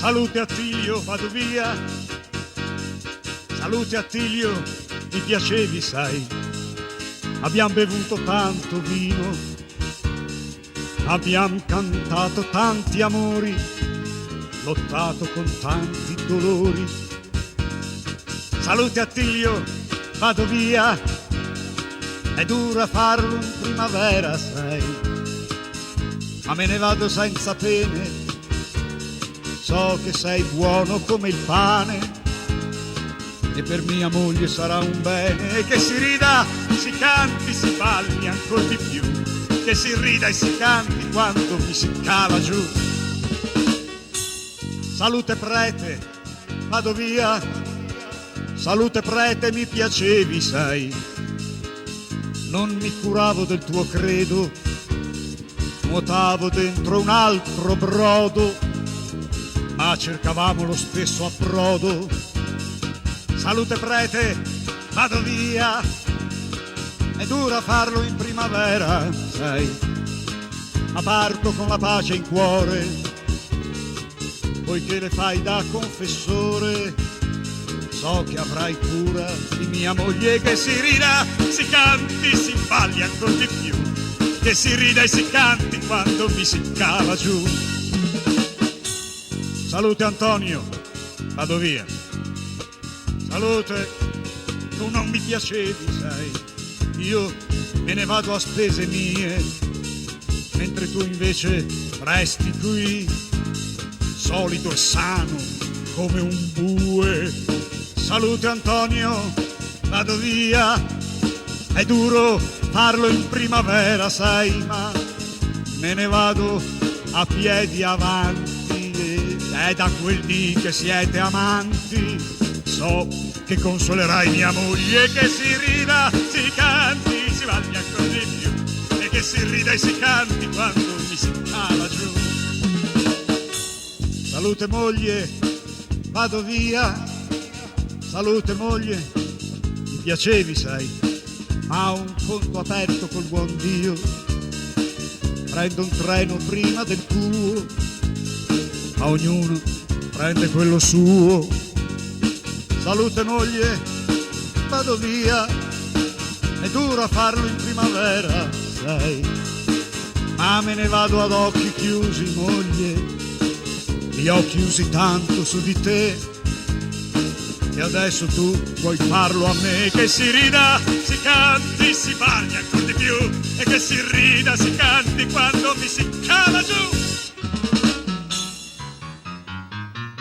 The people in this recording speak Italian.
Salute Attilio, vado via. Salute Attilio, mi piacevi, sai. Abbiamo bevuto tanto vino, abbiamo cantato tanti amori, lottato con tanti dolori. Salute Attilio, vado via. È dura farlo in primavera, sai, ma me ne vado senza pene. So che sei buono come il pane e per mia moglie sarà un bene. E che si rida, si canti, si balli ancora di più, che si rida e si canti quando mi si cala giù. Salute prete, vado via. Salute prete, mi piacevi, sai. Non mi curavo del tuo credo, nuotavo dentro un altro brodo, ma cercavamo lo stesso approdo. Salute prete, vado via. È dura farlo in primavera, sai, ma parto con la pace in cuore, poiché le fai da confessore. So che avrai cura di mia moglie. Che si rida, si canti, si balli ancora di più, che si rida e si canti quando mi si cala giù. Salute Antonio, vado via. Salute, tu non mi piacevi, sai. Io me ne vado a spese mie, mentre tu invece resti qui, solido e sano come un bue. Salute Antonio, vado via. È duro farlo in primavera, sai, ma me ne vado a piedi avanti. È da quel dì che siete amanti. So che consolerai mia moglie. Che si rida, si canti, si balli ancora di più, e che si rida e si canti quando mi si cala giù. Salute moglie, vado via. Salute moglie, mi piacevi, sai, ma ho un conto aperto col buon Dio. Prendo un treno prima del tuo, ma ognuno prende quello suo. Salute moglie, vado via. È dura farlo in primavera, sai, ma me ne vado ad occhi chiusi, moglie. Li ho chiusi tanto su di te, e adesso tu vuoi farlo a me. Che si rida, si canti, si balli ancora di più, e che si rida, si canti quando mi si cala giù.